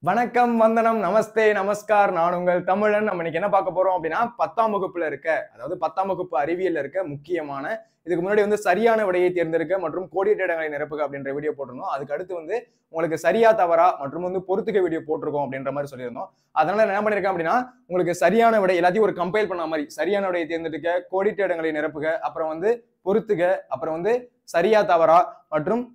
வணக்கம், வந்தனம், நமஸ்தே, நமஸ்கார். நான் உங்கள் தமிழன். நம்ம இன்னைக்கு என்ன பார்க்க போறோம் அப்படின்னா 10ஆம் வகுப்புல இருக்க, அதாவது 10ஆம் வகுப்பு அறிவியல்ல இருக்க முக்கியமான, இதுக்கு முன்னாடி சரியான விடையை தேர்ந்தெடுக்க மற்றும் கோடிட்ட இடங்களை நிரப்புக அப்படின்ற வீடியோ போட்டிருந்தோம். அதுக்கு அடுத்து உங்களுக்கு சரியா தவறா மற்றும் பொறுத்துக்க வீடியோ போட்டிருக்கோம் அப்படின்ற மாதிரி சொல்லியிருந்தோம். அதனால என்ன பண்ணிருக்கேன் அப்படின்னா, உங்களுக்கு சரியான விடை எல்லாத்தையும் ஒரு கம்பைல் பண்ண மாதிரி சரியான விடையை தேர்ந்தெடுக்க, கோடிட்ட இடங்களை நிரப்புக, அப்புறம் பொறுத்துக, அப்புறம் சரியா தவறா மற்றும்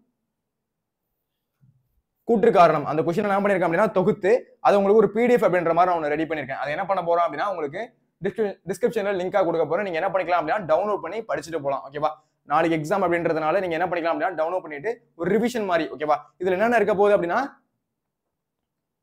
கூற்று காரணம் அந்த கொஸ்டின் என்ன பண்ணிருக்கேன் அப்படின்னா தொகுத்து அது உங்களுக்கு ஒரு பிடிஎஃப் அப்படின்ற மாதிரி நான் ரெடி பண்ணிருக்கேன். அது என்ன பண்ண போறோம் அப்படின்னா உங்களுக்கு டிஸ்கிரிப்ஷன்ல லிங்கா கொடுக்க போறேன். நீங்க என்ன பண்ணிக்கலாம் அப்படின்னா டவுன்லோட் பண்ணி படிச்சுட்டு போலாம். ஓகேவா? நாளைக்கு எக்ஸாம் அப்படின்றதுனால நீங்க என்ன பண்ணிக்கலாம் அப்படின்னா டவுன்லோட் பண்ணிட்டு ஒரு ரிவிஷன் மாதிரி. ஓகேவா? இதுல என்னென்ன இருக்க போகுது அப்படின்னா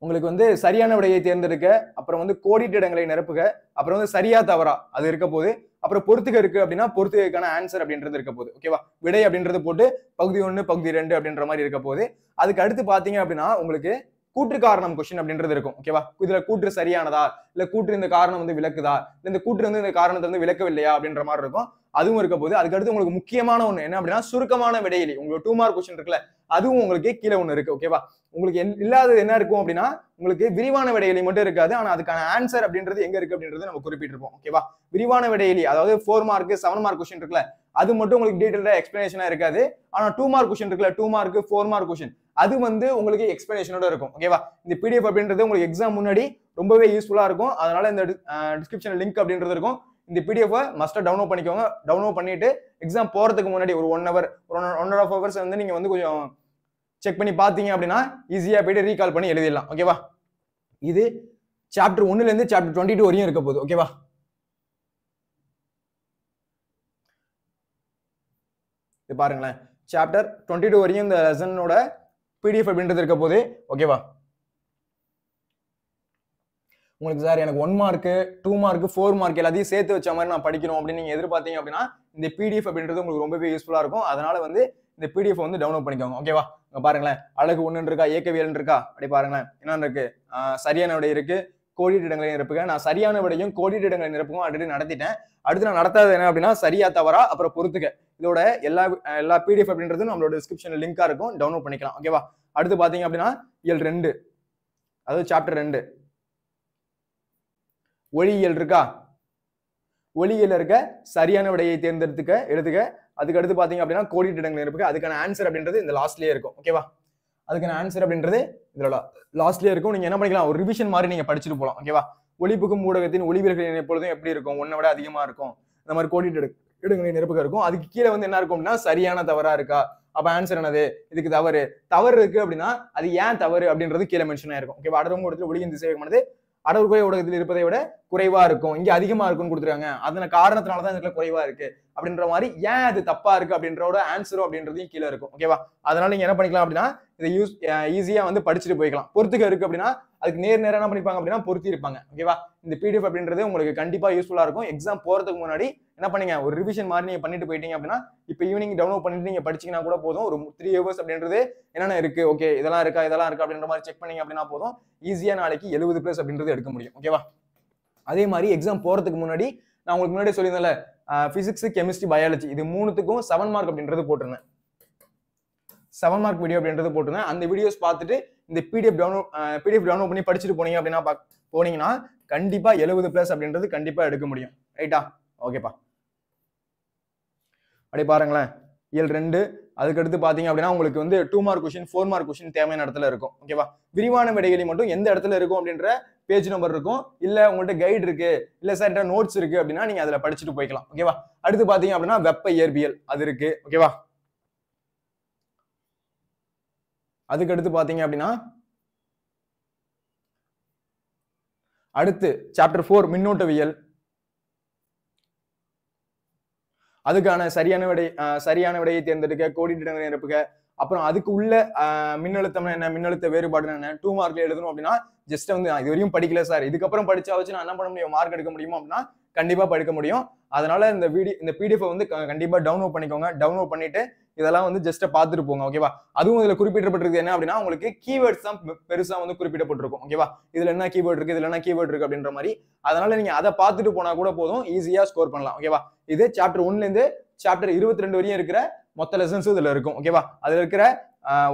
உங்களுக்கு சரியான விடையை தேர்ந்தெடுக்க, அப்புறம் கோடிட்ட இடங்களை நிரப்புக, அப்புறம் சரியா தவறா அது இருக்க போது, அப்புறம் பொறுத்துக்க இருக்கு அப்படின்னா பொறுத்துக்கான ஆன்சர் அப்படின்றது இருக்க போகுது. ஓகேவா? விடை அப்படின்றது போட்டு பகுதி 1 பகுதி 2 அப்படின்ற மாதிரி இருக்க போகுது. அதுக்கு அடுத்து பாத்தீங்க அப்படின்னா உங்களுக்கு கூற்று காரணம் கொஸ்டின் அப்படின்றது இருக்கும். ஓகேவா? இதுல கூற்று சரியானதா, இல்ல கூற்று இந்த காரணம் விளக்குதா, இல்ல இந்த கூற்று இந்த காரணத்தை விளக்கவில்லையா அப்படின்ற மாதிரி இருக்கும். அதுவும் இருக்க போது. அதுக்கு அடுத்து உங்களுக்கு முக்கியமான ஒண்ணு என்ன அப்படின்னா சுருக்கமான விடையிலி உங்களுக்கு 2 மார்க் கொஸ்டின் இருக்குல்ல, அதுவும் உங்களுக்கு கீழே ஒண்ணு இருக்கு. ஓகேவா? உங்களுக்கு இல்லாதது என்ன இருக்கும் அப்படின்னா உங்களுக்கு விரிவான விடையிலி மட்டும் இருக்காது. ஆனா அதுக்கான ஆன்சர் அப்படின்றது எங்க இருக்கு அப்படின்றது நம்ம குறிப்பிட்டிருப்போம். ஓகேவா? விரிவான விடையிலி அதாவது 4 மார்க் 7 மார்க் கொஸ்டின் இருக்குல்ல, அது மட்டும் உங்களுக்கு டீடைலா எக்ஸ்பிளனேஷனா இருக்காது. ஆனா 2 மார்க் கொஸ்டின் இருக்குல்ல, 2 மார்க் 4 மார்க் கொஸ்டின் அது உங்களுக்கு எக்ஸ்பிளனேஷனோட இருக்கும். ஓகேவா? இந்த பிடிஎஃப் அப்படின்றது உங்களுக்கு எக்ஸாம் முன்னாடி ரொம்பவே யூஸ்ஃபுல்லா இருக்கும். அதனால இந்த டிஸ்கிரிப்ஷன் லிங்க் அப்படின்றது இருக்கும். இந்த பிடிஎஃப் மஸ்டா டவுன்லோட் பண்ணிக்கோங்க. டவுன்லோட் பண்ணிட்டு எக்ஸாம் போறதுக்கு முன்னாடி ஒரு 1 ஹவர் 1.5 ஹவர்ஸ் நீங்க கொஞ்சம் செக் பண்ணி பாத்தீங்க அப்படின்னா ஈஸியா போயிட்டு ரீகால் பண்ணி எழுதிடலாம். ஓகேவா? இது சாப்டர் 1ல இருந்து சாப்டர் 22 வரையும் இருக்க போகுது. ஓகேவா? இது பாருங்களேன், சாப்டர் 22 வரையும் இந்த லெசனோட பிடிஎஃப் அப்படின்றது இருக்க போகுது. ஓகேவா? உங்களுக்கு சார் எனக்கு 1 மார்க் 2 மார்க் 4 மார்க் எல்லாத்தையும் சேர்த்து வச்ச மாதிரி நான் படிக்கணும் அப்படின்னு நீங்க எதிர்பார்த்தீங்க அப்படின்னா இந்த பிடிஎஃப் அப்படின்றது உங்களுக்கு ரொம்பவே யூஸ்ஃபுல்லா இருக்கும். அதனால இந்த பிடிஎஃப் டவுன்லோட் பண்ணிக்கோங்க. ஓகேவா? இங்க பாருங்களேன், அழகு 1 இருக்கா, இயக்கவியல் இருக்கா, அப்படி பாருங்களேன் என்ன இருக்கு, சரியான விடை இருக்கு, கோடிட்ட இடங்களை நிரப்புக. நான் சரியான விடையும் கோடிட்ட இடங்களை நிரப்புங்க ஆல்ரெடி நடத்திட்டேன். அடுத்து நான் நடத்தாது என்ன அப்படின்னா சரியா தவறா அப்புறம் பொறுத்துக்க. இதோட எல்லா பிடிஎஃப் அப்படின்றது நம்மளோட டிஸ்கிரிப்ஷன்ல லிங்கா இருக்கும், டவுன்லோட் பண்ணிக்கலாம். ஓகேவா? அடுத்து பாத்தீங்க அப்படின்னா இயல் 2 அதாவது சாப்டர் 2 ஒளியியல் இருக்கா, ஒளியியல் இருக்க சரியான விடையை தேர்ந்தெடுத்துக்க எழுதுக. அதுக்கு அடுத்து பாத்தீங்க அப்படின்னா கோடிட்ட இடங்களை நிரப்புக. அதுக்கான ஆன்சர் அப்படின்றது இந்த லாஸ்ட்லயே இருக்கும். ஓகேவா? அதுக்கான ஆன்சர் அப்படின்றது இதுல லாஸ்ட்லயே இருக்கும். நீங்க என்ன பண்ணிக்கலாம், ஒரு ரிவிஷன் மாதிரி நீங்க படிச்சுட்டு போலாம். ஓகேவா? ஒளிபுகும் ஊடகத்தின் ஒளிவிலகல் எப்பொழுதும் எப்படி இருக்கும், 1 விட அதிகமா இருக்கும். இந்த மாதிரி கோடிட்ட இடங்களை நிரப்புக இருக்கும். அதுக்கு கீழே என்ன இருக்கும் அப்படின்னா சரியான தவறா இருக்கா, அப்ப ஆன்சர் என்னது, இதுக்கு தவறு இருக்கு அப்படின்னா அது ஏன் தவறு அப்படின்றது கீழே மென்ஷன் ஆயிருக்கும். ஓகேவா? அடரும் இடத்துல ஒளியின் திசைவேகமானது அடர்குறை ஊடகத்தில் இருப்பதை விட குறைவா இருக்கும், இங்க அதிகமா இருக்கும்னு கொடுத்துருக்காங்க. அதன காரணத்தினாலதான் இதுல குறைவா இருக்கு அப்படின்ற மாதிரி ஏன் அது தப்பா இருக்கு அப்படின்றோட ஆன்சரும் அப்படின்றதையும் கீழே இருக்கும். ஓகேவா? அதனால நீங்க என்ன பண்ணிக்கலாம் அப்படின்னா இதை ஈஸியா படிச்சுட்டு போய்க்கலாம். பொறுத்துக்க இருக்கு அப்படின்னா அதுக்கு நேரம் என்ன பண்ணிப்பாங்க அப்படின்னா பொருத்தி இருப்பாங்க. ஓகேவா? இந்த பிடிஎஃப் அப்படின்றது உங்களுக்கு கண்டிப்பா யூஸ்ஃபுல்லா இருக்கும். எக்ஸாம் போறதுக்கு முன்னாடி என்ன பண்ணீங்க, ஒரு ரிவிஷன் மாதிரி நீங்க பண்ணிட்டு போயிட்டீங்க அப்படின்னா இப்ப ஈவினிங் டவுன்லோட் பண்ணிட்டு நீங்க படிச்சீங்கன்னா கூட போதும். ஒரு 3 ஹவர்ஸ் அப்படின்றது என்னென்ன இருக்கு, ஓகே இதெல்லாம் இருக்கா அப்படின்ற மாதிரி செக் பண்ணீங்க அப்படின்னா போதும். ஈஸியா நாளைக்கு 70+ அப்படின்றது எடுக்க முடியும். ஓகேவா? அதே மாதிரி எக்ஸாம் போறதுக்கு முன்னாடி நான் உங்களுக்கு முன்னாடி சொல்லியிருந்தேன்ல, பிசிக்ஸ் கெமிஸ்ட்ரி பயாலஜி இது 3த்துக்கும் 7 மார்க் அப்படின்றது போட்டிருந்தேன். 7 மார்க் வீடியோ அப்படின்றது போட்டிருந்தேன். அந்த வீடியோஸ் பார்த்துட்டு இந்த பிடிஎஃப் டவுன்லோட் பண்ணி படிச்சுட்டு போனீங்க அப்படின்னா போனீங்கன்னா கண்டிப்பா 70+ அப்படின்றது கண்டிப்பா எடுக்க முடியும். ரைட்டா? ஓகேப்பா. அப்படி பாருங்களேன், இயல் 2 அதுக்கு அடுத்து பாத்தீங்க அப்படின்னா உங்களுக்கு 2 மார்க் கொஸ்டின் 4 மார்க் கொஸ்டின் தேவையான இடத்துல இருக்கும். ஓகேவா? விரிவான விடைகளி மட்டும் எந்த இடத்துல இருக்கும் அப்படின்ற பேஜ் நம்பர் இருக்கும். இல்ல உங்கள்ட்ட கைடு இருக்கு, இல்ல சார் நோட்ஸ் இருக்கு அப்படின்னா நீங்க அதுல படிச்சுட்டு போய்க்கலாம். ஓகேவா? அடுத்து பாத்தீங்க அப்படின்னா வெப்ப இயற்பியல் அது இருக்கு. ஓகேவா? அதுக்கு அடுத்து பாத்தீங்க அப்படின்னா அடுத்து சாப்டர் 4 மின்னோட்டவியல், அதுக்கான சரியான விடையை தேர்ந்தெடுக்க, கோடிட்ட இடங்களை நிரப்புக. அப்புறம் அதுக்கு உள்ள மின்னழுத்தம் என்ன, மின்னழுத்த வேறுபாடு என்ன 2 மார்க்ல எழுதணும் அப்படின்னா ஜஸ்ட் இது வரையும் படிக்கல சார், இதுக்கப்புறம் படிச்சா வச்சு நான் என்ன பண்ண முடியும், மார்க் எடுக்க முடியுமா அப்படின்னா கண்டிப்பா படிக்க முடியும். அதனால இந்த பிடிஎஃப் கண்டிப்பா டவுன்லோட் பண்ணிக்கோங்க. டவுன்லோட் பண்ணிட்டு இதெல்லாம் ஜஸ்ட் பார்த்துட்டு போங்க. ஓகேவா? அதுவும் இதுல குறிப்பிடப்பட்டிருக்கு என்ன அப்படின்னா உங்களுக்கு கீவேர்ட்ஸ் தான் பெருசா குறிப்பிடப்பட்டிருக்கும். ஓகேவா? இதுல என்ன கீவேர்ட் இருக்கு, இதுல என்ன கீவேர்ட் இருக்கு அப்படின்ற மாதிரி. அதனால நீங்க அதை பார்த்துட்டு போனா கூட போதும், ஈஸியா ஸ்கோர் பண்ணலாம். ஓகேவா? இது சாப்டர் 1ல இருந்து சாப்டர் 22 வரையும் இருக்கிற மொத்த லெசன்ஸும் இதுல இருக்கும். ஓகேவா? அதுல இருக்கிற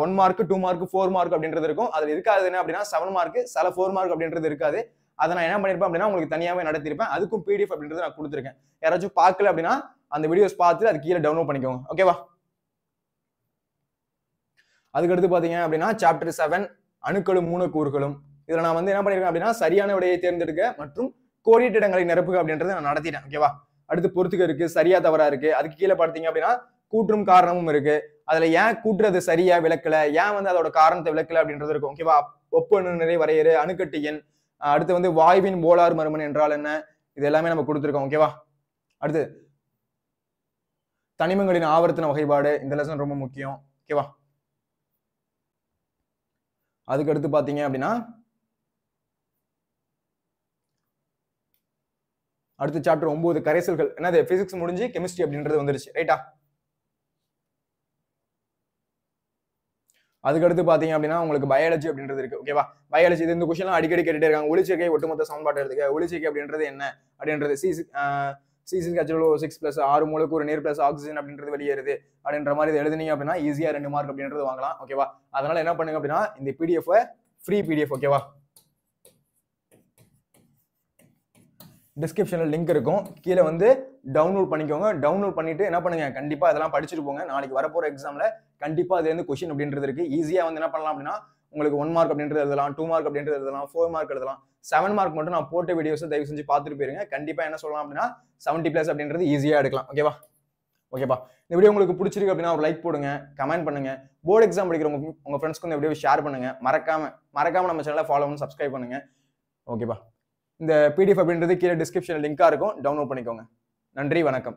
1 மார்க் 2 மார்க் 4 மார்க் அப்படின்றது இருக்கும். அதுல இருக்காது என்ன அப்படின்னா 7 மார்க் சில 4 மார்க் அப்படின்றது இருக்காது. அதை நான் என்ன பண்ணிருப்பேன் அப்படின்னா உங்களுக்கு தனியாவே நடத்திருப்பேன். அதுக்கும் PDF அப்படின்றது நான் கொடுத்துருக்கேன். யாராச்சும் பார்க்கல அப்படின்னா அந்த வீடியோஸ் பார்த்து அது கீழே டவுன்லோட் பண்ணிக்கோங்க. ஓகேவா? அதுக்கடுத்து பாத்தீங்க அப்படின்னா சாப்டர் 7 அணுக்களும் மூலக்கூறுகளும். இதுல நான் வந்து என்ன பண்ணிருக்கேன் அப்படின்னா சரியான விடையை தேர்ந்தெடுக்க மற்றும் கோடிட்ட இடங்களை நிரப்புக அப்படின்றத நான் நடத்திட்டேன். ஓகேவா? அடுத்து பொறுத்துக்க இருக்கு, சரியா தவறா இருக்கு. அதுக்கு கீழே பார்த்தீங்க அப்படின்னா கூற்றும் காரணமும் இருக்கு. அதுல ஏன் கூட்டுறது சரியா விளக்கல, ஏன் வந்து அதோட காரணத்தை விளக்கல அப்படின்றது இருக்கும். ஓகேவா? ஒப்பு நிறை வரையறு, அணுக்கட்டு எண், அடுத்து வந்து வாயுவின் போலார் மருமன் என்றால் என்ன, இது எல்லாமே நம்ம கொடுத்துருக்கோம். ஓகேவா? அடுத்து தனிமங்களின் ஆவர்த்தன வகைப்பாடு, இந்த லெசன் ரொம்ப முக்கியம். ஓகேவா? அதுக்கு அடுத்து பாத்தீங்க அப்படின்னா அடுத்து சாப்டர் 9 கரைசல்கள். என்னது பிசிக்ஸ் முடிஞ்சு கெமிஸ்ட்ரி அப்படின்றது வந்துருச்சு. ரைட்டா? அதுக்கடுத்து பாத்தீங்க அப்படின்னா உங்களுக்கு பயாலஜி அப்படின்றது இருக்கு. ஓகேவா? பயாலஜி இந்த கொஸ்டின்லாம் அடிக்கடி கேட்டுட்டே இருக்காங்க. ஒளிச்சேர்க்கை ஒட்டுமொத்த சமன்பாடு எடுத்துக்க. ஒளிச்சேர்க்கை அப்படின்றது என்ன அப்படின்றது C6H6 பிளஸ் 6 மூலக்கூறு நீர் பிளஸ் ஆக்சிஜன் அப்படின்றது வெளியேறுது அப்படின்ற மாதிரி இதை எழுதுனீங்க அப்படின்னா ஈஸியா 2 மார்க் அப்படின்றது வாங்கலாம். ஓகேவா? அதனால என்ன பண்ணுங்க அப்படின்னா இந்த PDF ஃப்ரீ PDF. ஓகேவா? டிஸ்கிரிப்ஷன்ல லிங்க் இருக்கும், கீழே வந்து டவுன்லோட் பண்ணிக்கோங்க. டவுன்லோட் பண்ணிட்டு என்ன பண்ணுங்க, கண்டிப்பா அதெல்லாம் படிச்சுட்டு போங்க. நாளைக்கு வரப்போற எக்ஸாம்ல கண்டிப்பா அதுல இருந்து கொஸ்டின் அப்படின்றது இருக்கு. ஈஸியா வந்து என்ன பண்ணலாம் அப்படின்னா உங்களுக்கு 1 மார்க் அப்படின்றது எழுதலாம், 2 மார்க் அப்படின்றது எழுதலாம், 4 மார்க் எழுதலாம். 7 மார்க் மட்டும் நான் போட்ட வீடியோஸ் தயவு செஞ்சு பார்த்துட்டு போயிருங்க. கண்டிப்பா என்ன சொல்லலாம் அப்படின்னா 70+ அப்படின்றது ஈஸியா எடுக்கலாம். ஓகேவா? ஓகேப்பா? இந்த வீடியோ உங்களுக்கு பிடிச்சிருக்கு அப்படின்னா ஒரு லைக் போடுங்க, கமெண்ட் பண்ணுங்க. போர்டு எக்ஸாம் படிக்கிறவங்க உங்க ஃப்ரெண்ட்ஸ்க்கு இந்த வீடியோ ஷேர் பண்ணுங்க. மறக்காம நம்ம சேனலை ஃபாலோ பண்ணி சப்ஸ்கிரைப் பண்ணுங்க. ஓகேப்பா? இந்த PDF அப்படின்றது கீழே டிஸ்கிரிப்ஷன்ல லிங்கா இருக்கும், டவுன்லோட் பண்ணிக்கோங்க. நன்றி, வணக்கம்.